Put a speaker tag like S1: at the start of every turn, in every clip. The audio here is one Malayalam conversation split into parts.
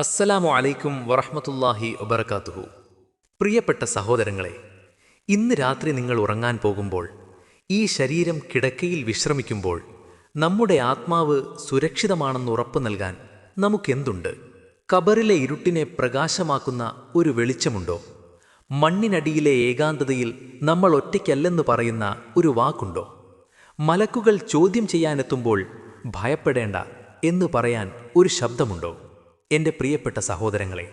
S1: അസ്സലാമു അലൈക്കും വറഹ്മത്തുള്ളാഹി വബറകാതുഹു. പ്രിയപ്പെട്ട സഹോദരങ്ങളെ, ഇന്ന് രാത്രി നിങ്ങൾ ഉറങ്ങാൻ പോകുമ്പോൾ, ഈ ശരീരം കിടക്കയിൽ വിശ്രമിക്കുമ്പോൾ, നമ്മുടെ ആത്മാവ് സുരക്ഷിതമാണെന്ന് ഉറപ്പു നൽകാൻ നമുക്കെന്തുണ്ട്? ഖബറിലെ ഇരുട്ടിനെ പ്രകാശമാക്കുന്ന ഒരു വെളിച്ചമുണ്ടോ? മണ്ണിനടിയിലെ ഏകാന്തതയിൽ നമ്മൾ ഒറ്റയ്ക്കല്ലെന്ന് പറയുന്ന ഒരു വാക്കുണ്ടോ? മലക്കുകൾ ചോദ്യം ചെയ്യാനെത്തുമ്പോൾ ഭയപ്പെടേണ്ട എന്ന് പറയാൻ ഒരു ശബ്ദമുണ്ടോ? എൻ്റെ പ്രിയപ്പെട്ട സഹോദരങ്ങളെ,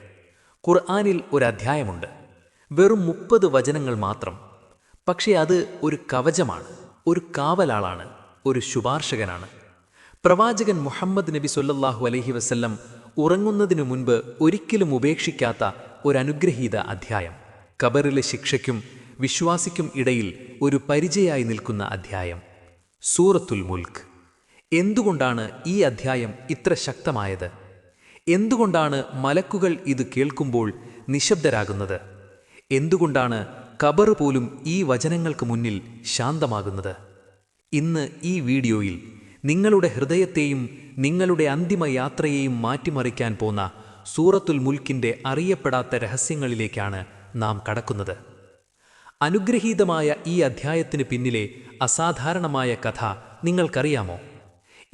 S1: ഖുർആനിൽ ഒരു അധ്യായമുണ്ട്. വെറും 30 വചനങ്ങൾ മാത്രം. പക്ഷേ അത് ഒരു കവചമാണ്, ഒരു കാവലാളാണ്, ഒരു ശുപാർശകനാണ്. പ്രവാചകൻ മുഹമ്മദ് നബി സല്ലല്ലാഹു അലൈഹി വസല്ലം ഉറങ്ങുന്നതിനു മുൻപ് ഒരിക്കലും ഉപേക്ഷിക്കാത്ത ഒരു അനുഗ്രഹീത അധ്യായം. ഖബറിലെ ശിക്ഷയ്ക്കും വിശ്വാസിക്കും ഇടയിൽ ഒരു പരിചയായി നിൽക്കുന്ന അധ്യായം, സൂറത്തുൽ മുൽക്ക്. എന്തുകൊണ്ടാണ് ഈ അധ്യായം ഇത്ര ശക്തമായത്? എന്തുകൊണ്ടാണ് മലക്കുകൾ ഇത് കേൾക്കുമ്പോൾ നിശബ്ദരാകുന്നത്? എന്തുകൊണ്ടാണ് ഖബർ പോലും ഈ വചനങ്ങൾക്ക് മുന്നിൽ ശാന്തമാകുന്നത്? ഇന്ന് ഈ വീഡിയോയിൽ നിങ്ങളുടെ ഹൃദയത്തെയും നിങ്ങളുടെ അന്തിമ യാത്രയെയും മാറ്റിമറിക്കാൻ പോന്ന സൂറത്തുൽ മുൽക്കിൻ്റെ അറിയപ്പെടാത്ത രഹസ്യങ്ങളിലേക്കാണ് നാം കടക്കുന്നത്. അനുഗ്രഹീതമായ ഈ അധ്യായത്തിന് പിന്നിലെ അസാധാരണമായ കഥ നിങ്ങൾക്കറിയാമോ?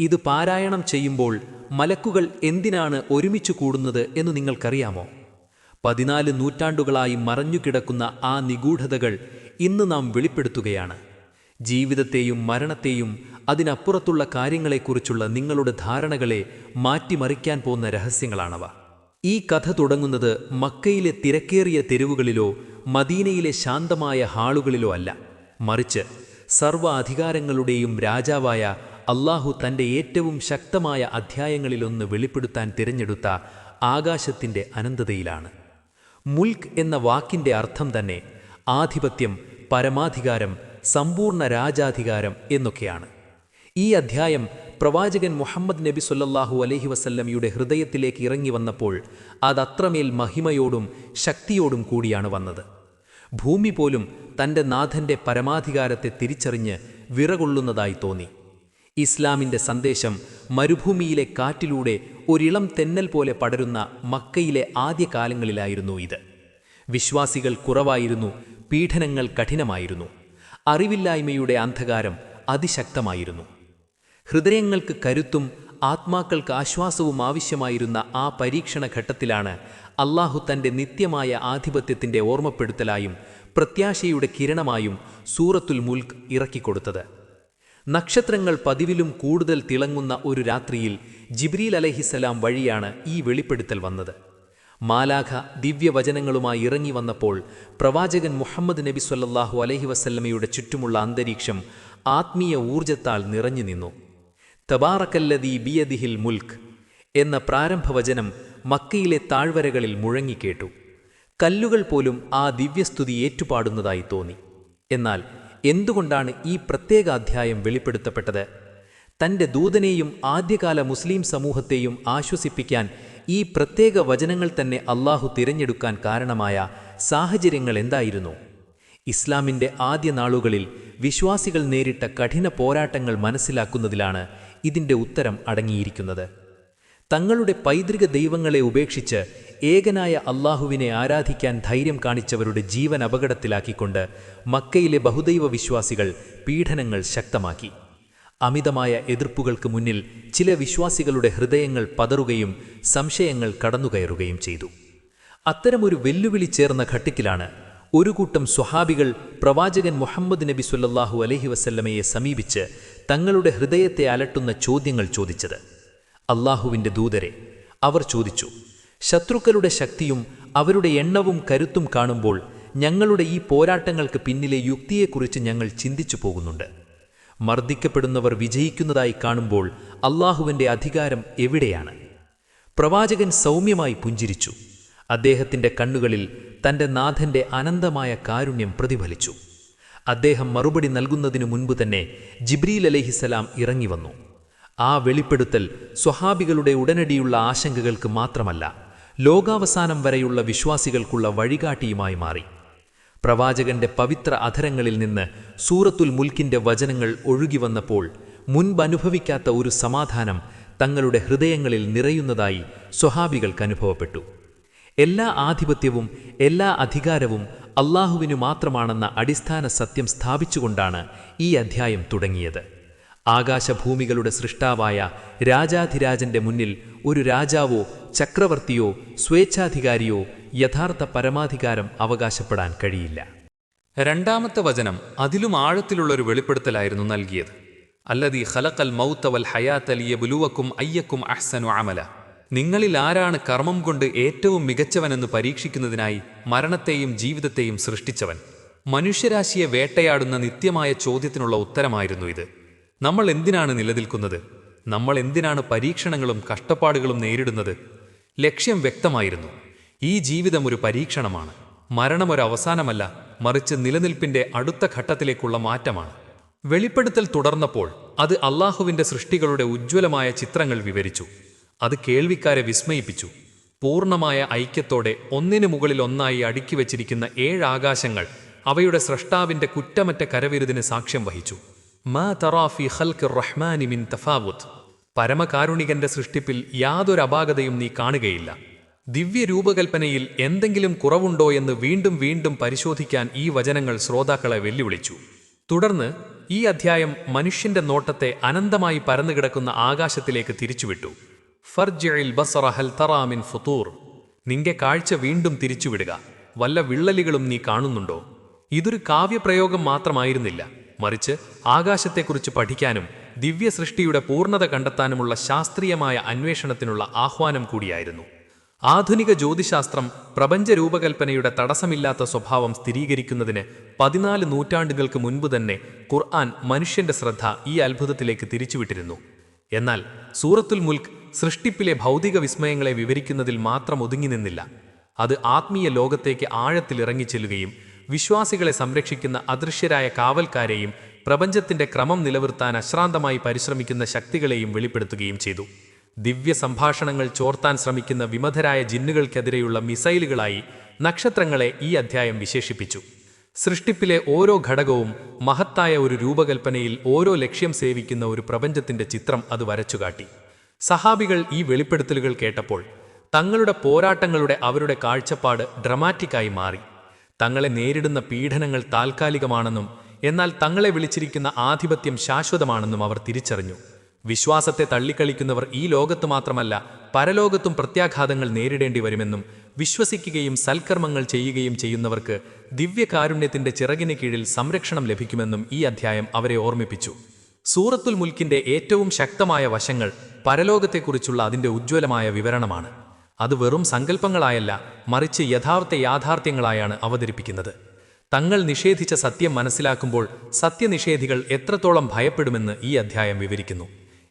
S1: ഇത് പാരായണം ചെയ്യുമ്പോൾ മലക്കുകൾ എന്തിനാണ് ഒരുമിച്ച് കൂടുന്നത് എന്ന് നിങ്ങൾക്കറിയാമോ? 14 നൂറ്റാണ്ടുകളായി മറഞ്ഞുകിടക്കുന്ന ആ നിഗൂഢതകൾ ഇന്ന് നാം വെളിപ്പെടുത്തുകയാണ്. ജീവിതത്തെയും മരണത്തെയും അതിനപ്പുറത്തുള്ള കാര്യങ്ങളെക്കുറിച്ചുള്ള നിങ്ങളുടെ ധാരണകളെ മാറ്റിമറിക്കാൻ പോകുന്ന രഹസ്യങ്ങളാണവ. ഈ കഥ തുടങ്ങുന്നത് മക്കയിലെ തിരക്കേറിയ തെരുവുകളിലോ മദീനയിലെ ശാന്തമായ ഹാളുകളിലോ അല്ല, മറിച്ച് സർവ്വ അധികാരങ്ങളുടെയും രാജാവായ അല്ലാഹു തൻ്റെ ഏറ്റവും ശക്തമായ അധ്യായങ്ങളിലൊന്ന് വെളിപ്പെടുത്താൻ തിരഞ്ഞെടുത്ത ആകാശത്തിൻ്റെ അനന്തതയിലാണ്. മുൽക്ക് എന്ന വാക്കിൻ്റെ അർത്ഥം തന്നെ ആധിപത്യം, പരമാധികാരം, സമ്പൂർണ്ണ രാജാധികാരം എന്നൊക്കെയാണ്. ഈ അധ്യായം പ്രവാചകൻ മുഹമ്മദ് നബി സല്ലല്ലാഹു അലൈഹി വസല്ലമയുടെ ഹൃദയത്തിലേക്ക് ഇറങ്ങി വന്നപ്പോൾ അതത്രമേൽ മഹിമയോടും ശക്തിയോടും കൂടിയാണ് വന്നത്. ഭൂമി പോലും തൻ്റെ നാഥൻ്റെ പരമാധികാരത്തെ തിരിച്ചറിഞ്ഞ് വിറകൊള്ളുന്നതായി തോന്നി. ഇസ്ലാമിൻ്റെ സന്ദേശം മരുഭൂമിയിലെ കാറ്റിലൂടെ ഒരിളം തെന്നൽ പോലെ പടരുന്ന മക്കയിലെ ആദ്യകാലങ്ങളിലായിരുന്നു ഇത്. വിശ്വാസികൾ കുറവായിരുന്നു, പീഡനങ്ങൾ കഠിനമായിരുന്നു, അറിവില്ലായ്മയുടെ അന്ധകാരം അതിശക്തമായിരുന്നു. ഹൃദയങ്ങൾക്ക് കരുത്തും ആത്മാക്കൾക്ക് ആശ്വാസവും ആവശ്യമായിരുന്ന ആ പരീക്ഷണ ഘട്ടത്തിലാണ് അല്ലാഹു തൻ്റെ നിത്യമായ ആധിപത്യത്തിൻ്റെ ഓർമ്മപ്പെടുത്തലായും പ്രത്യാശയുടെ കിരണമായും സൂറത്തുൽ മുൽക്ക് ഇറക്കിക്കൊടുത്തത്. നക്ഷത്രങ്ങൾ പതിവിലും കൂടുതൽ തിളങ്ങുന്ന ഒരു രാത്രിയിൽ ജിബ്രീൽ അലൈഹിസ്സലാം വഴിയാണ് ഈ വെളിപ്പെടുത്തൽ വന്നത്. മാലാഖ ദിവ്യവചനങ്ങളുമായി ഇറങ്ങി വന്നപ്പോൾ പ്രവാചകൻ മുഹമ്മദ് നബി സല്ലല്ലാഹു അലൈഹി വസല്ലമയുടെ ചുറ്റുമുള്ള അന്തരീക്ഷം ആത്മീയ ഊർജത്താൽ നിറഞ്ഞു നിന്നു. തബാറക്കല്ലദീ ബിയദിഹിൽ മുൽക്ക് എന്ന പ്രാരംഭവചനം മക്കയിലെ താഴ്വരകളിൽ മുഴങ്ങിക്കേട്ടു. കല്ലുകൾ പോലും ആ ദിവ്യസ്തുതി ഏറ്റുപാടുന്നതായി തോന്നി. എന്നാൽ എന്തുകൊണ്ടാണ് ഈ പ്രത്യേക അധ്യായം വെളിപ്പെടുത്തപ്പെട്ടത്? തൻ്റെ ദൂതനെയും ആദ്യകാല മുസ്ലിം സമൂഹത്തെയും ആശ്വസിപ്പിക്കാൻ ഈ പ്രത്യേക വചനങ്ങൾ തന്നെ അല്ലാഹു തിരഞ്ഞെടുക്കാൻ കാരണമായ സാഹചര്യങ്ങൾ എന്തായിരുന്നു? ഇസ്ലാമിൻ്റെ ആദ്യ നാളുകളിൽ വിശ്വാസികൾ നേരിട്ട കഠിന പോരാട്ടങ്ങൾ മനസ്സിലാക്കുന്നതിലാണ് ഇതിൻ്റെ ഉത്തരം അടങ്ങിയിരിക്കുന്നത്. തങ്ങളുടെ പൈതൃക ദൈവങ്ങളെ ഉപേക്ഷിച്ച് ഏകനായ അല്ലാഹുവിനെ ആരാധിക്കാൻ ധൈര്യം കാണിച്ചവരുടെ ജീവൻ അപകടത്തിലാക്കിക്കൊണ്ട് മക്കയിലെ ബഹുദൈവ വിശ്വാസികൾ പീഡനങ്ങൾ ശക്തമാക്കി. അമിതമായ എതിർപ്പുകൾക്ക് മുന്നിൽ ചില വിശ്വാസികളുടെ ഹൃദയങ്ങൾ പതറുകയും സംശയങ്ങൾ കടന്നുകയറുകയും ചെയ്തു. അത്തരമൊരു വെല്ലുവിളി ചേർന്ന ഘട്ടത്തിലാണ് ഒരു കൂട്ടം സ്വഹാബികൾ പ്രവാചകൻ മുഹമ്മദ് നബി സല്ലല്ലാഹു അലൈഹി വസല്ലമയെ സമീപിച്ച് തങ്ങളുടെ ഹൃദയത്തെ അലട്ടുന്ന ചോദ്യങ്ങൾ ചോദിച്ചത്. അല്ലാഹുവിൻ്റെ ദൂതരെ, അവർ ചോദിച്ചു, ശത്രുക്കളുടെ ശക്തിയും അവരുടെ എണ്ണവും കരുത്തും കാണുമ്പോൾ ഞങ്ങളുടെ ഈ പോരാട്ടങ്ങൾക്ക് പിന്നിലെ യുക്തിയെക്കുറിച്ച് ഞങ്ങൾ ചിന്തിച്ചു പോകുന്നുണ്ട്. മർദ്ദിക്കപ്പെടുന്നവർ വിജയിക്കുന്നതായി കാണുമ്പോൾ അല്ലാഹുവിൻ്റെ അധികാരം എവിടെയാണ്? പ്രവാചകൻ സൗമ്യമായി പുഞ്ചിരിച്ചു. അദ്ദേഹത്തിൻ്റെ കണ്ണുകളിൽ തൻ്റെ നാഥൻ്റെ അനന്തമായ കാരുണ്യം പ്രതിഫലിച്ചു. അദ്ദേഹം മറുപടി നൽകുന്നതിനു മുൻപ് തന്നെ ജിബ്രീൽ അലൈഹിസ്സലാം ഇറങ്ങി വന്നു. ആ വെളിപ്പെടുത്തൽ സ്വഹാബികളുടെ ഉടനടിയുള്ള ആശങ്കകൾക്ക് മാത്രമല്ല, ലോകാവസാനം വരെയുള്ള വിശ്വാസികൾക്കുള്ള വഴികാട്ടിയുമായി മാറി. പ്രവാചകന്റെ പവിത്ര അധരങ്ങളിൽ നിന്ന് സൂറത്തുൽ മുൽക്കിൻ്റെ വചനങ്ങൾ ഒഴുകി വന്നപ്പോൾ മുൻപനുഭവിക്കാത്ത ഒരു സമാധാനം
S2: തങ്ങളുടെ ഹൃദയങ്ങളിൽ നിറയുന്നതായി സ്വഹാബികൾക്ക് അനുഭവപ്പെട്ടു. എല്ലാ ആധിപത്യവും എല്ലാ അധികാരവും അല്ലാഹുവിനു മാത്രമാണെന്ന അടിസ്ഥാന സത്യം സ്ഥാപിച്ചുകൊണ്ടാണ് ഈ അധ്യായം തുടങ്ങിയത്. ആകാശഭൂമികളുടെ സൃഷ്ടാവായ രാജാധിരാജന്റെ മുന്നിൽ ഒരു രാജാവോ ചക്രവർത്തിയോ സ്വേച്ഛാധികാരിയോ യഥാർത്ഥ പരമാധികാരം അവകാശപ്പെടാൻ കഴിയില്ല.
S1: രണ്ടാമത്തെ വചനം അതിലും ആഴത്തിലുള്ളൊരു വെളിപ്പെടുത്തലായിരുന്നു നൽകിയത്. അല്ലദീ ഖലഖൽ മൗത വൽ ഹയാത ലിയബ്ലുവക്കും അയ്യക്കും അഹ്സനു അമല. നിങ്ങളിൽ ആരാണ് കർമ്മം കൊണ്ട് ഏറ്റവും മികച്ചവനെന്ന് പരീക്ഷിക്കുന്നതിനായി മരണത്തെയും ജീവിതത്തെയും സൃഷ്ടിച്ചവൻ. മനുഷ്യരാശിയെ വേട്ടയാടുന്ന നിത്യമായ ചോദ്യത്തിനുള്ള ഉത്തരമായിരുന്നു ഇത്. നമ്മൾ എന്തിനാണ് നിലനിൽക്കുന്നത്? നമ്മൾ എന്തിനാണ് പരീക്ഷണങ്ങളും കഷ്ടപ്പാടുകളും നേരിടുന്നത്? ലക്ഷ്യം വ്യക്തമായിരുന്നു. ഈ ജീവിതം ഒരു പരീക്ഷണമാണ്. മരണം ഒരു അവസാനമല്ല, മറിച്ച് നിലനിൽപ്പിന്റെ അടുത്ത ഘട്ടത്തിലേക്കുള്ള മാറ്റമാണ്. വെളിപ്പെടുത്തൽ തുടർന്നപ്പോൾ അത് അല്ലാഹുവിന്റെ സൃഷ്ടികളുടെ ഉജ്ജ്വലമായ ചിത്രങ്ങൾ വിവരിച്ചു. അത് കേൾവിക്കാരെ വിസ്മയിപ്പിച്ചു. പൂർണ്ണമായ ഐക്യത്തോടെ ഒന്നിനു മുകളിൽ ഒന്നായി അടുക്കി വച്ചിരിക്കുന്ന 7 ആകാശങ്ങൾ അവയുടെ സ്രഷ്ടാവിന്റെ കുറ്റമറ്റ കരവിരുതിന് സാക്ഷ്യം വഹിച്ചു. മാ തറാ ഫീ ഖൽഖിർ റഹ്മാനി മിൻ തഫാവുത്. പരമകാരുണികന്റെ സൃഷ്ടിപ്പിൽ യാതൊരു അപാകതയും നീ കാണുകയില്ല. ദിവ്യ രൂപകൽപ്പനയിൽ എന്തെങ്കിലും കുറവുണ്ടോ എന്ന് വീണ്ടും വീണ്ടും പരിശോധിക്കാൻ ഈ വചനങ്ങൾ ശ്രോതാക്കളെ വെല്ലുവിളിച്ചു. തുടർന്ന് ഈ അധ്യായം മനുഷ്യന്റെ നോട്ടത്തെ അനന്തമായി പരന്നുകിടക്കുന്ന ആകാശത്തിലേക്ക് തിരിച്ചുവിട്ടു. ഫർജിഇൽ ബസറ ഹൽ തറാ മിൻ ഫുതൂർ. നിന്റെ കാഴ്ച വീണ്ടും തിരിച്ചുവിടുക. വല്ല വിള്ളലുകളും നീ കാണുന്നുണ്ടോ? ഇതൊരു കാവ്യപ്രയോഗം മാത്രമായിരുന്നില്ല, മറിച്ച് ആകാശത്തെക്കുറിച്ച് പഠിക്കാനും ദിവ്യ സൃഷ്ടിയുടെ പൂർണ്ണത കണ്ടെത്താനുമുള്ള ശാസ്ത്രീയമായ അന്വേഷണത്തിനുള്ള ആഹ്വാനം കൂടിയായിരുന്നു. ആധുനിക ജ്യോതിശാസ്ത്രം പ്രപഞ്ച രൂപകൽപ്പനയുടെ തടസ്സമില്ലാത്ത സ്വഭാവം സ്ഥിരീകരിക്കുന്നതിന് 14 നൂറ്റാണ്ടുകൾക്ക് മുൻപ് തന്നെ ഖുർആൻ മനുഷ്യന്റെ ശ്രദ്ധ ഈ അത്ഭുതത്തിലേക്ക് തിരിച്ചുവിട്ടിരുന്നു. എന്നാൽ സൂറത്തുൽ മുൽക്ക് സൃഷ്ടിപ്പിലെ ഭൗതിക വിസ്മയങ്ങളെ വിവരിക്കുന്നതിൽ മാത്രം ഒതുങ്ങി നിന്നില്ല. അത് ആത്മീയ ലോകത്തേക്ക് ആഴത്തിൽ ഇറങ്ങിച്ചെല്ലുകയും വിശ്വാസികളെ സംരക്ഷിക്കുന്ന അദൃശ്യരായ കാവൽക്കാരെയും പ്രപഞ്ചത്തിന്റെ ക്രമം നിലനിർത്താൻ അശ്രാന്തമായി പരിശ്രമിക്കുന്ന ശക്തികളെയും വെളിപ്പെടുത്തുകയും ചെയ്തു. ദിവ്യ സംഭാഷണങ്ങൾ ചോർത്താൻ ശ്രമിക്കുന്ന വിമതരായ ജിന്നുകൾക്കെതിരെയുള്ള മിസൈലുകളായി നക്ഷത്രങ്ങളെ ഈ അധ്യായം വിശേഷിപ്പിച്ചു. സൃഷ്ടിപ്പിലെ ഓരോ ഘടകവും മഹത്തായ ഒരു രൂപകൽപ്പനയിൽ ഓരോ ലക്ഷ്യം സേവിക്കുന്ന ഒരു പ്രപഞ്ചത്തിന്റെ ചിത്രം അത് വരച്ചുകാട്ടി. സഹാബികൾ ഈ വെളിപ്പെടുത്തലുകൾ കേട്ടപ്പോൾ തങ്ങളുടെ പോരാട്ടങ്ങളുടെ അവരുടെ കാഴ്ചപ്പാട് ഡ്രമാറ്റിക്കായി മാറി. തങ്ങളെ നേരിടുന്ന പീഡനങ്ങൾ താൽക്കാലികമാണെന്നും എന്നാൽ തങ്ങളെ വിളിച്ചിരിക്കുന്ന ആധിപത്യം ശാശ്വതമാണെന്നും അവർ തിരിച്ചറിഞ്ഞു. വിശ്വാസത്തെ തള്ളിക്കളിക്കുന്നവർ ഈ ലോകത്ത് മാത്രമല്ല പരലോകത്തും പ്രത്യാഘാതങ്ങൾ നേരിടേണ്ടി വരുമെന്നും വിശ്വസിക്കുകയും സൽക്കർമ്മങ്ങൾ ചെയ്യുകയും ചെയ്യുന്നവർക്ക് ദിവ്യകാരുണ്യത്തിന്റെ ചിറകിന് കീഴിൽ സംരക്ഷണം ലഭിക്കുമെന്നും ഈ അധ്യായം അവരെ ഓർമ്മിപ്പിച്ചു. സൂറത്തുൽ മുൽക്കിന്റെ ഏറ്റവും ശക്തമായ വശങ്ങൾ പരലോകത്തെക്കുറിച്ചുള്ള അതിന്റെ ഉജ്ജ്വലമായ വിവരണമാണ്. അത് വെറും സങ്കല്പങ്ങളായല്ല, മറിച്ച് യഥാർത്ഥ യാഥാർത്ഥ്യങ്ങളായാണ് അവതരിപ്പിക്കുന്നത്. തങ്ങൾ നിഷേധിച്ച സത്യം മനസ്സിലാക്കുമ്പോൾ സത്യനിഷേധികൾ എത്രത്തോളം ഭയപ്പെടുമെന്ന് ഈ അധ്യായം വിവരിക്കുന്നു.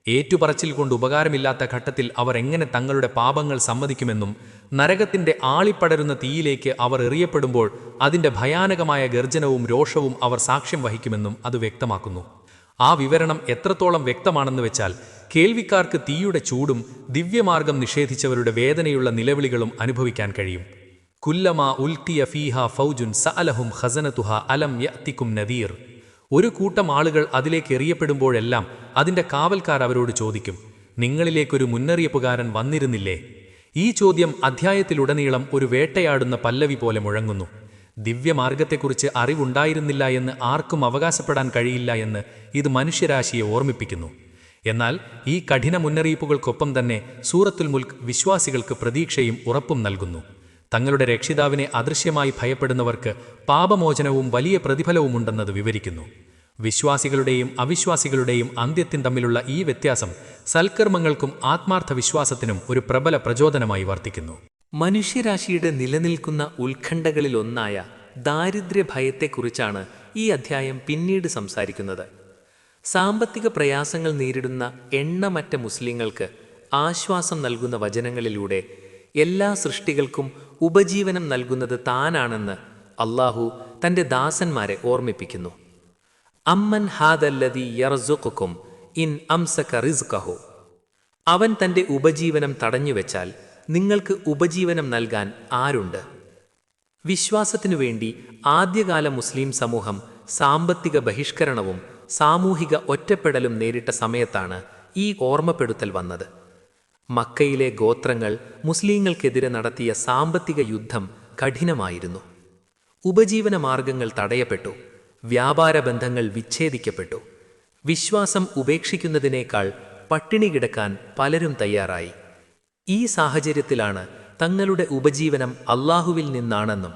S1: ഏറ്റുപറച്ചിൽ കൊണ്ട് ഉപകാരമില്ലാത്ത ഘട്ടത്തിൽ അവർ എങ്ങനെ തങ്ങളുടെ പാപങ്ങൾ സമ്മതിക്കുമെന്നും നരകത്തിന്റെ ആളിപ്പടരുന്ന തീയിലേക്ക് അവർ എറിയപ്പെടുമ്പോൾ അതിന്റെ ഭയാനകമായ ഗർജനവും രോഷവും അവർ സാക്ഷ്യം വഹിക്കുമെന്നും അത് വ്യക്തമാക്കുന്നു. ആ വിവരണം എത്രത്തോളം വ്യക്തമാണെന്ന് വെച്ചാൽ കേൾവിക്കാർക്ക് തീയുടെ ചൂടും ദിവ്യമാർഗം നിഷേധിച്ചവരുടെ വേദനയുള്ള നിലവിളികളും അനുഭവിക്കാൻ കഴിയും. കുല്ലമാ ഉൽക്കിയ ഫീഹ ഫൗജുൻ സഅലഹും ഖസനതുഹ അലം യഅതികും നദീർ. ഒരു കൂട്ടം ആളുകൾ അതിലേക്ക് എറിയപ്പെടുമ്പോഴെല്ലാം അതിന്റെ കാവൽക്കാർ അവരോട് ചോദിക്കും, നിങ്ങളിലേക്കൊരു മുന്നറിയിപ്പുകാരൻ വന്നിരുന്നില്ലേ? ഈ ചോദ്യം അധ്യായത്തിലുടനീളം ഒരു വേട്ടയാടുന്ന പല്ലവി പോലെ മുഴങ്ങുന്നു. ദിവ്യമാർഗത്തെക്കുറിച്ച് അറിവുണ്ടായിരുന്നില്ല എന്ന് ആർക്കും അവകാശപ്പെടാൻ കഴിയില്ല എന്ന് ഇത് മനുഷ്യരാശിയെ ഓർമ്മിപ്പിക്കുന്നു. എന്നാൽ ഈ കഠിന മുന്നറിയിപ്പുകൾക്കൊപ്പം തന്നെ സൂറത്തുൽ മുൽക്ക് വിശ്വാസികൾക്ക് പ്രതീക്ഷയും ഉറപ്പും നൽകുന്നു. തങ്ങളുടെ രക്ഷിതാവിനെ അദൃശ്യമായി ഭയപ്പെടുന്നവർക്ക് പാപമോചനവും വലിയ പ്രതിഫലവുമുണ്ടെന്നത് വിവരിക്കുന്നു. വിശ്വാസികളുടെയും അവിശ്വാസികളുടെയും അന്ത്യത്തിൻ തമ്മിലുള്ള ഈ വ്യത്യാസം സൽക്കർമ്മങ്ങൾക്കും ആത്മാർത്ഥ വിശ്വാസത്തിനും ഒരു പ്രബല പ്രചോദനമായി വർത്തിക്കുന്നു.
S3: മനുഷ്യരാശിയുടെ നിലനിൽക്കുന്ന ഉത്കണ്ഠകളിലൊന്നായ ദാരിദ്ര്യഭയത്തെക്കുറിച്ചാണ് ഈ അധ്യായം പിന്നീട് സംസാരിക്കുന്നത്. സാമ്പത്തിക പ്രയാസങ്ങൾ നേരിടുന്ന എണ്ണമറ്റ മുസ്ലിങ്ങൾക്ക് ആശ്വാസം നൽകുന്ന വചനങ്ങളിലൂടെ എല്ലാ സൃഷ്ടികൾക്കും ഉപജീവനം നൽകുന്നത് താനാണെന്ന് അല്ലാഹു തൻ്റെ ദാസന്മാരെ ഓർമ്മിപ്പിക്കുന്നു. അമ്മൻ ഹാദല്ലദീ യർസുഖുക്കും ഇൻ അംസക റിസ്ഖഹു. അവൻ തൻ്റെ ഉപജീവനം തടഞ്ഞുവെച്ചാൽ നിങ്ങൾക്ക് ഉപജീവനം നൽകാൻ ആരുണ്ട്? വിശ്വാസത്തിനു വേണ്ടി ആദ്യകാല മുസ്ലിം സമൂഹം സാമ്പത്തിക ബഹിഷ്കരണവും സാമൂഹിക ഒറ്റപ്പെടലും നേരിട്ട സമയത്താണ് ഈ ഓർമ്മപ്പെടുത്തൽ വന്നത്. മക്കയിലെ ഗോത്രങ്ങൾ മുസ്ലിങ്ങൾക്കെതിരെ നടത്തിയ സാമ്പത്തിക യുദ്ധം കഠിനമായിരുന്നു. ഉപജീവന മാർഗങ്ങൾ തടയപ്പെട്ടു, വ്യാപാര ബന്ധങ്ങൾ വിച്ഛേദിക്കപ്പെട്ടു. വിശ്വാസം ഉപേക്ഷിക്കുന്നതിനേക്കാൾ പട്ടിണി കിടക്കാൻ പലരും തയ്യാറായി. ഈ സാഹചര്യത്തിലാണ് തങ്ങളുടെ ഉപജീവനം അള്ളാഹുവിൽ നിന്നാണെന്നും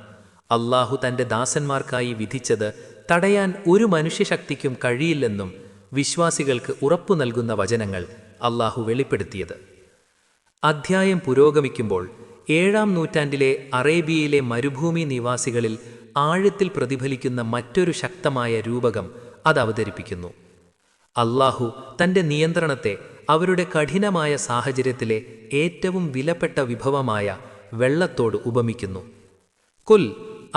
S3: അള്ളാഹു തൻ്റെ ദാസന്മാർക്കായി വിധിച്ചത് തടയാൻ ഒരു മനുഷ്യശക്തിക്കും കഴിയില്ലെന്നും വിശ്വാസികൾക്ക് ഉറപ്പു നൽകുന്ന വചനങ്ങൾ അള്ളാഹു വെളിപ്പെടുത്തിയത്. അധ്യായം പുരോഗമിക്കുമ്പോൾ 7-ാം നൂറ്റാണ്ടിലെ അറേബ്യയിലെ മരുഭൂമി നിവാസികളിൽ ആഴത്തിൽ പ്രതിഫലിക്കുന്ന മറ്റൊരു ശക്തമായ രൂപകം അത് അവതരിപ്പിക്കുന്നു. അള്ളാഹു തൻ്റെ നിയന്ത്രണത്തെ അവരുടെ കഠിനമായ സാഹചര്യത്തിലെ ഏറ്റവും വിലപ്പെട്ട വിഭവമായ വെള്ളത്തോട് ഉപമിക്കുന്നു. കുൽ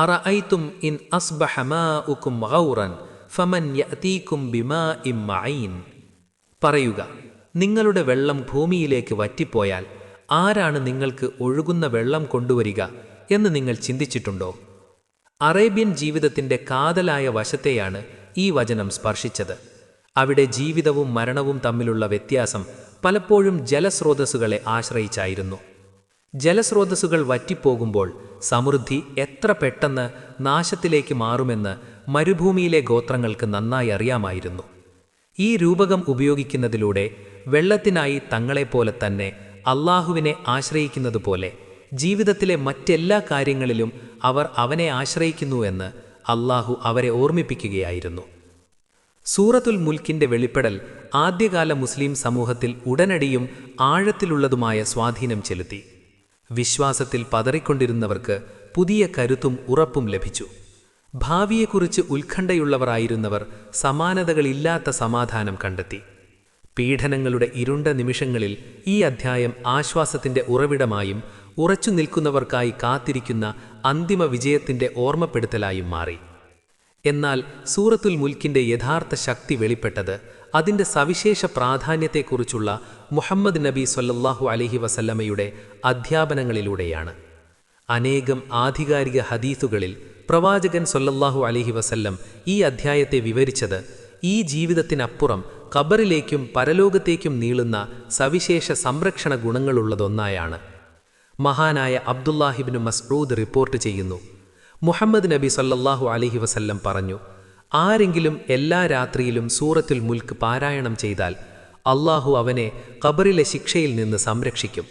S3: അറഅയ്തും ഇൻ അസ്ബഹ മാഉകും ഗൗറൻ ഫമൻ യഅതീകും ബിമാഇൻ മഈൻ. പറയുക, നിങ്ങളുടെ വെള്ളം ഭൂമിയിലേക്ക് വറ്റിപ്പോയാൽ ആരാണ് നിങ്ങൾക്ക് ഒഴുകുന്ന വെള്ളം കൊണ്ടുവരിക എന്ന് നിങ്ങൾ ചിന്തിച്ചിട്ടുണ്ടോ? അറേബ്യൻ ജീവിതത്തിൻ്റെ കാതലായ വശത്തെയാണ് ഈ വചനം സ്പർശിച്ചത്. അവിടെ ജീവിതവും മരണവും തമ്മിലുള്ള വ്യത്യാസം പലപ്പോഴും ജലസ്രോതസ്സുകളെ ആശ്രയിച്ചായിരുന്നു. ജലസ്രോതസ്സുകൾ വറ്റിപ്പോകുമ്പോൾ സമൃദ്ധി എത്ര പെട്ടെന്ന് നാശത്തിലേക്ക് മാറുമെന്ന് മരുഭൂമിയിലെ ഗോത്രങ്ങൾക്ക് നന്നായി അറിയാമായിരുന്നു. ഈ രൂപകം ഉപയോഗിക്കുന്നതിലൂടെ വെള്ളത്തിനായി തങ്ങളെപ്പോലെ തന്നെ അള്ളാഹുവിനെ ആശ്രയിക്കുന്നതുപോലെ ജീവിതത്തിലെ മറ്റെല്ലാ കാര്യങ്ങളിലും അവർ അവനെ ആശ്രയിക്കുന്നുവെന്ന് അള്ളാഹു അവരെ ഓർമ്മിപ്പിക്കുകയായിരുന്നു. സൂറത്തുൽ മുൽക്കിൻ്റെ വെളിപ്പെടൽ ആദ്യകാല മുസ്ലിം സമൂഹത്തിൽ ഉടനടിയും ആഴത്തിലുള്ളതുമായ സ്വാധീനം ചെലുത്തി. വിശ്വാസത്തിൽ പതറിക്കൊണ്ടിരുന്നവർക്ക് പുതിയ കരുത്തും ഉറപ്പും ലഭിച്ചു. ഭാവിയെക്കുറിച്ച് ഉത്കണ്ഠയുള്ളവരായിരുന്നവർ സമാനതകളില്ലാത്ത സമാധാനം കണ്ടെത്തി. പീഡനങ്ങളുടെ ഇരുണ്ട നിമിഷങ്ങളിൽ ഈ അധ്യായം ആശ്വാസത്തിൻ്റെ ഉറവിടമായും ഉറച്ചു നിൽക്കുന്നവർക്കായി കാത്തിരിക്കുന്ന അന്തിമ വിജയത്തിൻ്റെ ഓർമ്മപ്പെടുത്തലായും മാറി. എന്നാൽ സൂറത്തുൽ മുൽക്കിൻ്റെ യഥാർത്ഥ ശക്തി വെളിപ്പെട്ടത് അതിൻ്റെ സവിശേഷ പ്രാധാന്യത്തെക്കുറിച്ചുള്ള മുഹമ്മദ് നബി സല്ലല്ലാഹു അലൈഹി വസല്ലമയുടെ അധ്യാപനങ്ങളിലൂടെയാണ്. അനേകം ആധികാരിക ഹദീസുകളിൽ പ്രവാചകൻ സല്ലല്ലാഹു അലൈഹി വസല്ലം ഈ അധ്യായത്തെ വിവരിച്ചത് ഈ ജീവിതത്തിനപ്പുറം ഖബറിലേക്കും പരലോകത്തേക്കും നീളുന്ന സവിശേഷ സംരക്ഷണ ഗുണങ്ങളുള്ളതൊന്നായാണ്. മഹാനായ അബ്ദുല്ലാഹിബ്നു മസ്ഊദ് റിപ്പോർട്ട് ചെയ്യുന്നു, മുഹമ്മദ് നബി സല്ലല്ലാഹു അലൈഹി വസല്ലം പറഞ്ഞു, ആരെങ്കിലും എല്ലാ രാത്രിയിലും സൂറത്തുൽ മുൽക്ക് പാരായണം ചെയ്താൽ അള്ളാഹു അവനെ ഖബറിലെ ശിക്ഷയിൽ നിന്ന് സംരക്ഷിക്കും.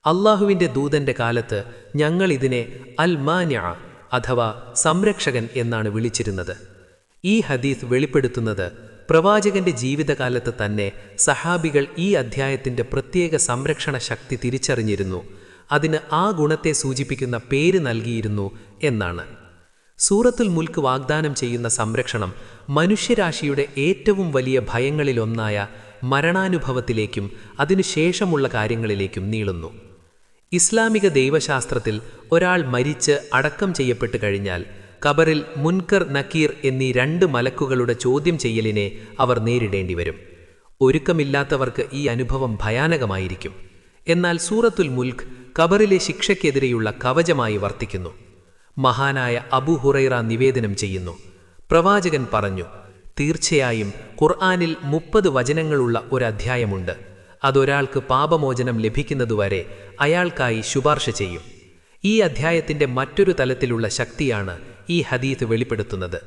S3: അള്ളാഹുവിൻ്റെ ദൂതൻ്റെ കാലത്ത് ഞങ്ങൾ ഇതിനെ അൽ മാനിഅ അഥവാ സംരക്ഷകൻ എന്നാണ് വിളിച്ചിരുന്നത്. ഈ ഹദീസ് വെളിപ്പെടുത്തുന്നത് പ്രവാചകന്റെ ജീവിതകാലത്ത് തന്നെ സഹാബികൾ ഈ അധ്യായത്തിൻ്റെ പ്രത്യേക സംരക്ഷണ ശക്തി തിരിച്ചറിഞ്ഞിരുന്നു, അതിന് ആ ഗുണത്തെ സൂചിപ്പിക്കുന്ന പേര് നൽകിയിരുന്നു എന്നാണ്. സൂറത്തുൽ മുൽക്ക് വാഗ്ദാനം ചെയ്യുന്ന സംരക്ഷണം മനുഷ്യരാശിയുടെ ഏറ്റവും വലിയ ഭയങ്ങളിലൊന്നായ മരണാനുഭവത്തിലേക്കും അതിനുശേഷമുള്ള കാര്യങ്ങളിലേക്കും നീളുന്നു. ഇസ്ലാമിക ദൈവശാസ്ത്രത്തിൽ ഒരാൾ മരിച്ച് അടക്കം ചെയ്യപ്പെട്ടു കഴിഞ്ഞാൽ ഖബറിൽ മുൻകർ നക്കീർ എന്നീ 2 മലക്കുകളുടെ ചോദ്യം ചെയ്യലിനെ അവർ നേരിടേണ്ടി വരും. ഒരുക്കമില്ലാത്തവർക്ക് ഈ അനുഭവം ഭയാനകമായിരിക്കും. എന്നാൽ സൂറത്തുൽ മുൽക്ക് ഖബറിലെ ശിക്ഷയ്ക്കെതിരെയുള്ള കവചമായി വർത്തിക്കുന്നു. മഹാനായ അബൂ ഹുറൈറ നിവേദനം ചെയ്യുന്നു, പ്രവാചകൻ പറഞ്ഞു, തീർച്ചയായും ഖുർആനിൽ 30 വചനങ്ങളുള്ള ഒരധ്യായമുണ്ട്. അതൊരാൾക്ക് പാപമോചനം ലഭിക്കുന്നതുവരെ അയാൾക്കായി ശുപാർശ ചെയ്യും. ഈ അധ്യായത്തിൻ്റെ മറ്റൊരു തലത്തിലുള്ള ശക്തിയാണ് ഈ ഹദീസ് വെളിപ്പെടുത്തുന്നത്.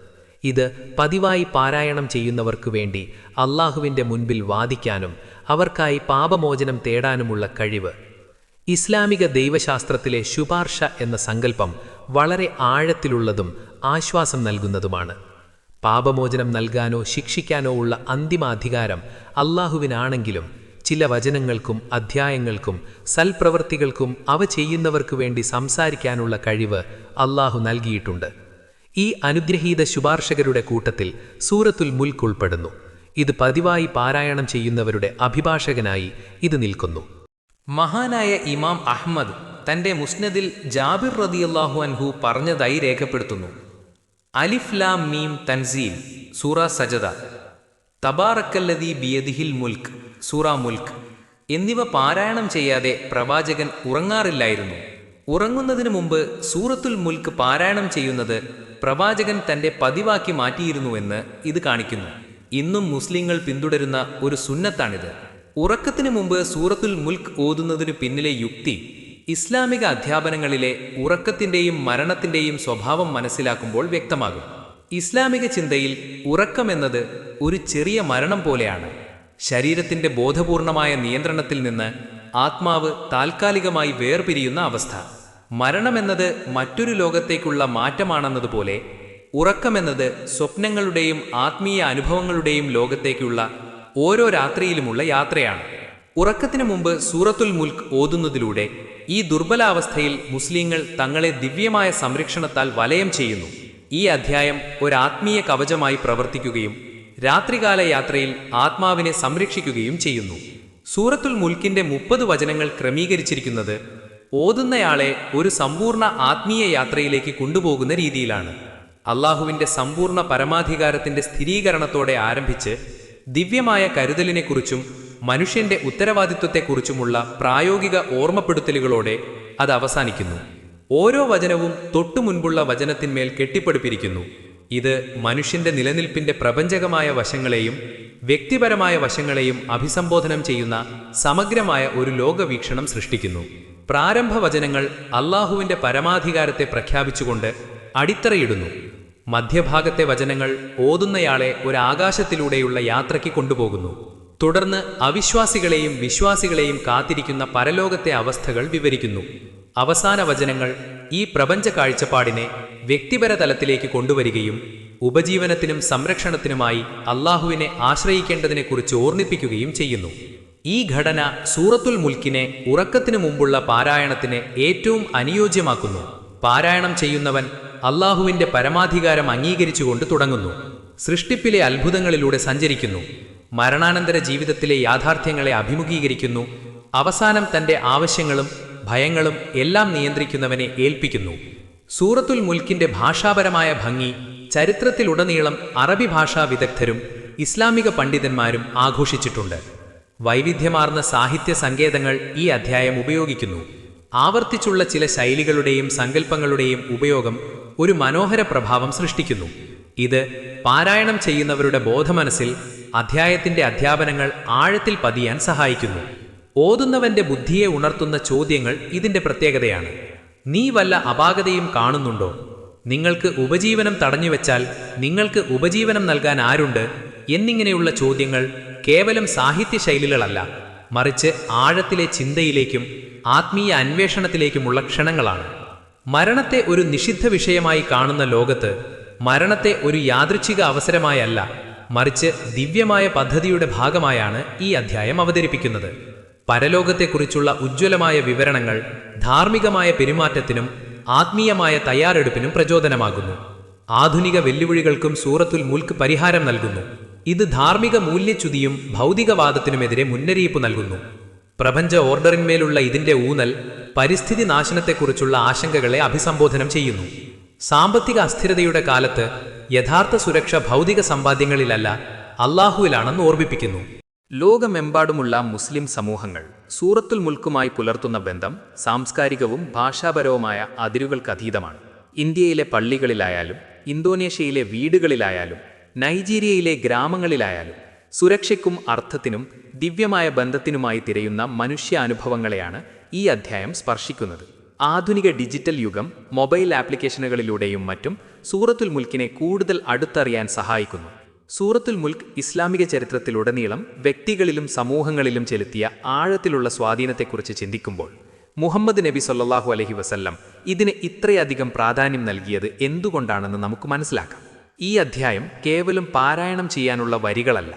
S3: ഇത് പതിവായി പാരായണം ചെയ്യുന്നവർക്കു വേണ്ടി അള്ളാഹുവിൻ്റെ മുൻപിൽ വാദിക്കാനും അവർക്കായി പാപമോചനം തേടാനുമുള്ള കഴിവ്. ഇസ്ലാമിക ദൈവശാസ്ത്രത്തിലെ ശുപാർശ എന്ന സങ്കല്പം വളരെ ആഴത്തിലുള്ളതും ആശ്വാസം നൽകുന്നതുമാണ്. പാപമോചനം നൽകാനോ ശിക്ഷിക്കാനോ ഉള്ള അന്തിമ അധികാരം അള്ളാഹുവിനാണെങ്കിലും ചില വചനങ്ങൾക്കും അധ്യായങ്ങൾക്കും സൽപ്രവൃത്തികൾക്കും അവ ചെയ്യുന്നവർക്കു വേണ്ടി സംസാരിക്കാനുള്ള കഴിവ് അള്ളാഹു നൽകിയിട്ടുണ്ട്. ഈ അനുഗ്രഹീത ശുപാർശകരുടെ കൂട്ടത്തിൽ സൂറത്തുൽ മുൽക്ക് ഉൾപ്പെടുന്നു. ഇത് പതിവായി പാരായണം ചെയ്യുന്നവരുടെ അഭിഭാഷകനായി ഇത് നിൽക്കുന്നു.
S1: മഹാനായ ഇമാം അഹ്മദ് തൻ്റെ മുസ്നദിൽ ജാബിർ റളിയല്ലാഹു അൻഹു പറഞ്ഞതായി രേഖപ്പെടുത്തുന്നു, അലിഫ് ലാം മീം തൻസീൽ സൂറ സജദ, തബാറക്കല്ലദീ ബിയദിഹിൽ മുൽക്ക് സൂറ മുൽക്ക് എന്നിവ പാരായണം ചെയ്യാതെ പ്രവാചകൻ ഉറങ്ങാറില്ലായിരുന്നു. ഉറങ്ങുന്നതിന് മുമ്പ് സൂറത്തുൽ മുൽക്ക് പാരായണം ചെയ്യുന്നത് പ്രവാചകൻ തൻ്റെ പതിവാക്കി മാറ്റിയിരുന്നുവെന്ന് ഇത് കാണിക്കുന്നു. ഇന്നും മുസ്ലിങ്ങൾ പിന്തുടരുന്ന ഒരു സുന്നത്താണിത്.
S3: ഉറക്കത്തിനു മുമ്പ് സൂറത്തുൽ മുൽക്ക് ഓതുന്നതിനു പിന്നിലെ യുക്തി ഇസ്ലാമിക അധ്യാപനങ്ങളിലെ ഉറക്കത്തിൻ്റെയും മരണത്തിൻ്റെയും സ്വഭാവം മനസ്സിലാക്കുമ്പോൾ വ്യക്തമാകും. ഇസ്ലാമിക ചിന്തയിൽ ഉറക്കമെന്നത് ഒരു ചെറിയ മരണം പോലെയാണ്. ശരീരത്തിൻ്റെ ബോധപൂർണമായ നിയന്ത്രണത്തിൽ നിന്ന് ആത്മാവ് താൽക്കാലികമായി വേർപിരിയുന്ന അവസ്ഥ. മരണമെന്നത് മറ്റൊരു ലോകത്തേക്കുള്ള മാറ്റമാണെന്നതുപോലെ ഉറക്കമെന്നത് സ്വപ്നങ്ങളുടെയും ആത്മീയ അനുഭവങ്ങളുടെയും ലോകത്തേക്കുള്ള ഓരോ രാത്രിയിലുമുള്ള യാത്രയാണ്. ഉറക്കത്തിനു മുമ്പ് സൂറത്തുൽ മുൽക്ക് ഓതുന്നതിലൂടെ ഈ ദുർബലാവസ്ഥയിൽ മുസ്ലിങ്ങൾ തങ്ങളെ ദിവ്യമായ സംരക്ഷണത്താൽ വലയം ചെയ്യുന്നു. ഈ അധ്യായം ഒരാത്മീയ കവചമായി പ്രവർത്തിക്കുകയും രാത്രികാല യാത്രയിൽ ആത്മാവിനെ സംരക്ഷിക്കുകയും ചെയ്യുന്നു. സൂറത്തുൽ മുൽക്കിന്റെ 30 വചനങ്ങൾ ക്രമീകരിച്ചിരിക്കുന്നത് ഓതുന്നയാളെ ഒരു സമ്പൂർണ്ണ ആത്മീയ യാത്രയിലേക്ക് കൊണ്ടുപോകുന്ന രീതിയിലാണ്. അള്ളാഹുവിൻ്റെ സമ്പൂർണ്ണ പരമാധികാരത്തിന്റെ സ്ഥിരീകരണത്തോടെ ആരംഭിച്ച് ദിവ്യമായ കരുതലിനെക്കുറിച്ചും മനുഷ്യന്റെ ഉത്തരവാദിത്വത്തെക്കുറിച്ചുമുള്ള പ്രായോഗിക ഓർമ്മപ്പെടുത്തലുകളോടെ അത് അവസാനിക്കുന്നു. ഓരോ വചനവും തൊട്ടു മുൻപുള്ള വചനത്തിന്മേൽ കെട്ടിപ്പടുപ്പിരിക്കുന്നു. ഇത് മനുഷ്യന്റെ നിലനിൽപ്പിന്റെ പ്രപഞ്ചകമായ വശങ്ങളെയും വ്യക്തിപരമായ വശങ്ങളെയും അഭിസംബോധനം ചെയ്യുന്ന സമഗ്രമായ ഒരു ലോകവീക്ഷണം സൃഷ്ടിക്കുന്നു. പ്രാരംഭ വചനങ്ങൾ അള്ളാഹുവിന്റെ പരമാധികാരത്തെ പ്രഖ്യാപിച്ചുകൊണ്ട് അടിത്തറയിടുന്നു. മധ്യഭാഗത്തെ വചനങ്ങൾ ഓതുന്നയാളെ ഒരാകാശത്തിലൂടെയുള്ള യാത്രയ്ക്ക് കൊണ്ടുപോകുന്നു. തുടർന്ന് അവിശ്വാസികളെയും വിശ്വാസികളെയും കാത്തിരിക്കുന്ന പരലോകത്തെ അവസ്ഥകൾ വിവരിക്കുന്നു. അവസാന വചനങ്ങൾ ഈ പ്രപഞ്ച കാഴ്ചപ്പാടിനെ വ്യക്തിപര തലത്തിലേക്ക് കൊണ്ടുവരികയും ഉപജീവനത്തിനും സംരക്ഷണത്തിനുമായി അള്ളാഹുവിനെ ആശ്രയിക്കേണ്ടതിനെക്കുറിച്ച് ഓർമ്മിപ്പിക്കുകയും ചെയ്യുന്നു. ഈ ഘടന സൂറത്തുൽ മുൽക്കിനെ ഉറക്കത്തിനു മുമ്പുള്ള പാരായണത്തിന് ഏറ്റവും അനുയോജ്യമാക്കുന്നു. പാരായണം ചെയ്യുന്നവൻ അള്ളാഹുവിന്റെ പരമാധികാരം അംഗീകരിച്ചുകൊണ്ട് തുടങ്ങുന്നു. സൃഷ്ടിപ്പിലെ അത്ഭുതങ്ങളിലൂടെ സഞ്ചരിക്കുന്നു. മരണാനന്തര ജീവിതത്തിലെ യാഥാർത്ഥ്യങ്ങളെ അഭിമുഖീകരിക്കുന്നു. അവസാനം തന്റെ ആവശ്യങ്ങളും ഭയങ്ങളും എല്ലാം നിയന്ത്രിക്കുന്നവനെ ഏൽപ്പിക്കുന്നു. സൂറത്തുൽ മുൽക്കിന്റെ ഭാഷാപരമായ ഭംഗി ചരിത്രത്തിലുടനീളം അറബി ഭാഷാ വിദഗ്ധരും ഇസ്ലാമിക പണ്ഡിതന്മാരും ആഘോഷിച്ചിട്ടുണ്ട്. വൈവിധ്യമാർന്ന സാഹിത്യ സങ്കേതങ്ങൾ ഈ അധ്യായം ഉപയോഗിക്കുന്നു. ആവർത്തിച്ചുള്ള ചില ശൈലികളുടെയും സങ്കല്പങ്ങളുടെയും ഉപയോഗം ഒരു മനോഹര പ്രഭാവം സൃഷ്ടിക്കുന്നു. ഇത് പാരായണം ചെയ്യുന്നവരുടെ ബോധമനസ്സിൽ അധ്യായത്തിന്റെ അധ്യാപനങ്ങൾ ആഴത്തിൽ പതിയാൻ സഹായിക്കുന്നു. ഓതുന്നവന്റെ ബുദ്ധിയെ ഉണർത്തുന്ന ചോദ്യങ്ങൾ ഇതിന്റെ പ്രത്യേകതയാണ്. നീ വല്ല അപാകതയും കാണുന്നുണ്ടോ? നിങ്ങൾക്ക് ഉപജീവനം തടഞ്ഞുവെച്ചാൽ നിങ്ങൾക്ക് ഉപജീവനം നൽകാൻ ആരുണ്ട്? എന്നിങ്ങനെയുള്ള ചോദ്യങ്ങൾ കേവലം സാഹിത്യ ശൈലികളല്ല, മറിച്ച് ആഴത്തിലെ ചിന്തയിലേക്കും ആത്മീയ അന്വേഷണത്തിലേക്കുമുള്ള ക്ഷണങ്ങളാണ്. മരണത്തെ ഒരു നിഷിദ്ധ വിഷയമായി കാണുന്ന ലോകത്ത് മരണത്തെ ഒരു യാദൃച്ഛിക അവസരമായല്ല, മറിച്ച് ദിവ്യമായ പദ്ധതിയുടെ ഭാഗമായാണ് ഈ അധ്യായം അവതരിപ്പിക്കുന്നത്. പരലോകത്തെക്കുറിച്ചുള്ള ഉജ്ജ്വലമായ വിവരണങ്ങൾ ധാർമ്മികമായ പെരുമാറ്റത്തിനും ആത്മീയമായ തയ്യാറെടുപ്പിനും പ്രചോദനമാകുന്നു. ആധുനിക വെല്ലുവിളികൾക്കും സൂറത്തുൽ മുൽക്ക് പരിഹാരം നൽകുന്നു. ഇത് ധാർമ്മിക മൂല്യച്യുതിയും ഭൗതികവാദത്തിനുമെതിരെ മുന്നറിയിപ്പ് നൽകുന്നു. പ്രപഞ്ച ഓർഡറിന്മേലുള്ള ഇതിന്റെ ഊന്നൽ പരിസ്ഥിതി നാശനത്തെക്കുറിച്ചുള്ള ആശങ്കകളെ അഭിസംബോധനം ചെയ്യുന്നു. സാമ്പത്തിക അസ്ഥിരതയുടെ കാലത്ത് യഥാർത്ഥ സുരക്ഷ ഭൗതിക സമ്പാദ്യങ്ങളിലല്ല, അള്ളാഹുവിലാണെന്ന് ഓർമ്മിപ്പിക്കുന്നു. ലോകമെമ്പാടുമുള്ള മുസ്ലിം സമൂഹങ്ങൾ സൂറത്തുൽ മുൽക്കുമായി പുലർത്തുന്ന ബന്ധം സാംസ്കാരികവും ഭാഷാപരവുമായ അതിരുകൾക്കതീതമാണ്. ഇന്ത്യയിലെ പള്ളികളിലായാലും ഇന്തോനേഷ്യയിലെ വീടുകളിലായാലും നൈജീരിയയിലെ ഗ്രാമങ്ങളിലായാലും സുരക്ഷയ്ക്കും അർത്ഥത്തിനും ദിവ്യമായ ബന്ധത്തിനുമായി തിരയുന്ന മനുഷ്യ അനുഭവങ്ങളെയാണ് ഈ അധ്യായം സ്പർശിക്കുന്നത്. ആധുനിക ഡിജിറ്റൽ യുഗം മൊബൈൽ ആപ്ലിക്കേഷനുകളിലൂടെയും മറ്റും സൂറത്തുൽ മുൽക്കിനെ കൂടുതൽ അടുത്തറിയാൻ സഹായിക്കുന്നു. സൂറത്തുൽ മുൽക്ക് ഇസ്ലാമിക ചരിത്രത്തിലുടനീളം വ്യക്തികളിലും സമൂഹങ്ങളിലും ചെലുത്തിയ ആഴത്തിലുള്ള സ്വാധീനത്തെക്കുറിച്ച് ചിന്തിക്കുമ്പോൾ മുഹമ്മദ് നബി സല്ലല്ലാഹു അലൈഹി വസല്ലം ഇതിന് ഇത്രയധികം പ്രാധാന്യം നൽകിയത് എന്തുകൊണ്ടാണെന്ന് നമുക്ക് മനസ്സിലാക്കാം. ഈ അധ്യായം കേവലം പാരായണം ചെയ്യാനുള്ള വരികളല്ല,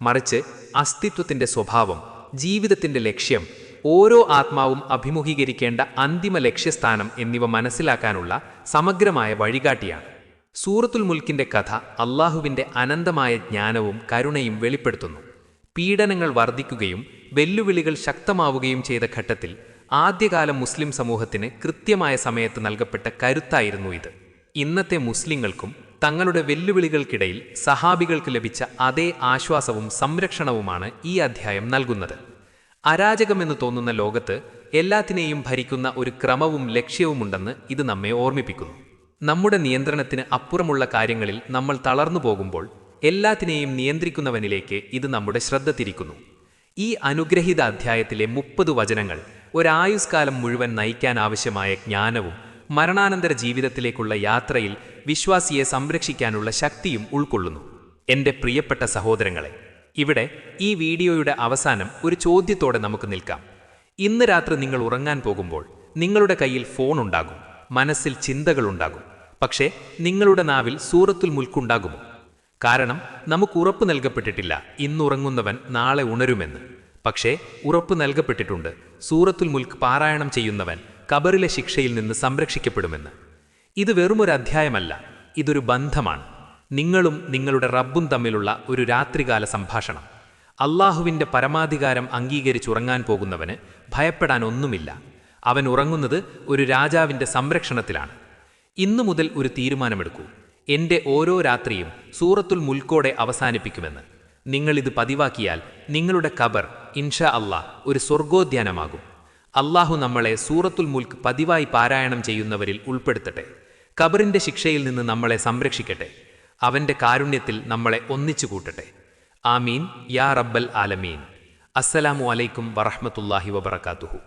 S3: മറിച്ച് അസ്തിത്വത്തിന്റെ സ്വഭാവം, ജീവിതത്തിന്റെ ലക്ഷ്യം, ഓരോ ആത്മാവും അഭിമുഖീകരിക്കേണ്ട അന്തിമ ലക്ഷ്യസ്ഥാനം എന്നിവ മനസ്സിലാക്കാനുള്ള സമഗ്രമായ വഴികാട്ടിയാണ്. സൂറത്തുൽ മുൽക്കിന്റെ കഥ അള്ളാഹുവിന്റെ അനന്തമായ ജ്ഞാനവും കരുണയും വെളിപ്പെടുത്തുന്നു. പീഡനങ്ങൾ വർദ്ധിക്കുകയും വെല്ലുവിളികൾ ശക്തമാവുകയും ചെയ്ത ഘട്ടത്തിൽ ആദ്യകാല മുസ്ലിം സമൂഹത്തിന് കൃത്യമായ സമയത്ത് നൽകപ്പെട്ട കരുത്തായിരുന്നു ഇത്. ഇന്നത്തെ മുസ്ലിങ്ങൾക്കും തങ്ങളുടെ വെല്ലുവിളികൾക്കിടയിൽ സഹാബികൾക്ക് ലഭിച്ച അതേ ആശ്വാസവും സംരക്ഷണവുമാണ് ഈ അധ്യായം നൽകുന്നത്. അരാജകമെന്ന് തോന്നുന്ന ലോകത്ത് എല്ലാത്തിനെയും ഭരിക്കുന്ന ഒരു ക്രമവും ലക്ഷ്യവുമുണ്ടെന്ന് ഇത് നമ്മെ ഓർമ്മിപ്പിക്കുന്നു. നമ്മുടെ നിയന്ത്രണത്തിന് അപ്പുറമുള്ള കാര്യങ്ങളിൽ നമ്മൾ തളർന്നു പോകുമ്പോൾ എല്ലാത്തിനെയും നിയന്ത്രിക്കുന്നവനിലേക്ക് ഇത് നമ്മുടെ ശ്രദ്ധ തിരിക്കുന്നു. ഈ അനുഗ്രഹീത അധ്യായത്തിലെ 30 വചനങ്ങൾ ഒരായുസ്കാലം മുഴുവൻ നയിക്കാനാവശ്യമായ ജ്ഞാനവും മരണാനന്തര ജീവിതത്തിലേക്കുള്ള യാത്രയിൽ വിശ്വാസിയെ സംരക്ഷിക്കാനുള്ള ശക്തിയും ഉൾക്കൊള്ളുന്നു. എൻ്റെ പ്രിയപ്പെട്ട സഹോദരങ്ങളെ, ഇവിടെ ഈ വീഡിയോയുടെ അവസാനം ഒരു ചോദ്യത്തോടെ നമുക്ക് നിൽക്കാം. ഇന്ന് രാത്രി നിങ്ങൾ ഉറങ്ങാൻ പോകുമ്പോൾ നിങ്ങളുടെ കയ്യിൽ ഫോൺ ഉണ്ടാകും, മനസ്സിൽ ചിന്തകളുണ്ടാകും. പക്ഷേ നിങ്ങളുടെ നാവിൽ സൂറത്തുൽ മുൽക്ക് ഉണ്ടാകുമോ? കാരണം നമുക്ക് ഉറപ്പ് നൽകപ്പെട്ടിട്ടില്ല ഇന്നുറങ്ങുന്നവൻ നാളെ ഉണരുമെന്ന്. പക്ഷേ ഉറപ്പ് നൽകപ്പെട്ടിട്ടുണ്ട് സൂറത്തുൽ മുൽക്ക് പാരായണം ചെയ്യുന്നവൻ ഖബറിലെ ശിക്ഷയിൽ നിന്ന് സംരക്ഷിക്കപ്പെടുമെന്ന്. ഇത് വെറുമൊരു അധ്യായമല്ല, ഇതൊരു ബന്ധമാണ്. നിങ്ങളും നിങ്ങളുടെ റബ്ബും തമ്മിലുള്ള ഒരു രാത്രികാല സംഭാഷണം. അള്ളാഹുവിൻ്റെ പരമാധികാരം അംഗീകരിച്ചുറങ്ങാൻ പോകുന്നവന് ഭയപ്പെടാൻ ഒന്നുമില്ല. അവൻ ഉറങ്ങുന്നത് ഒരു രാജാവിൻ്റെ സംരക്ഷണത്തിലാണ്. ഇന്നു മുതൽ ഒരു തീരുമാനമെടുക്കൂ. എൻ്റെ ഓരോ രാത്രിയും സൂറത്തുൽ മുൽക്കോടെ അവസാനിപ്പിക്കുമെന്ന്. നിങ്ങളിത് പതിവാക്കിയാൽ നിങ്ങളുടെ ഖബർ ഇൻഷാ അല്ലാഹ് ഒരു സ്വർഗോദ്യാനമാകും. അള്ളാഹു നമ്മളെ സൂറത്തുൽ മുൽക്ക് പതിവായി പാരായണം ചെയ്യുന്നവരിൽ ഉൾപ്പെടുത്തട്ടെ. ഖബറിൻ്റെ ശിക്ഷയിൽ നിന്ന് നമ്മളെ സംരക്ഷിക്കട്ടെ. അവൻ്റെ കാരുണ്യത്തിൽ നമ്മളെ ഒന്നിച്ചു കൂട്ടട്ടെ. ആമീൻ യാ റബ്ബൽ ആലമീൻ. അസ്സലാമു അലൈക്കും വറഹ്മത്തുള്ളാഹി വബറകാതുഹു.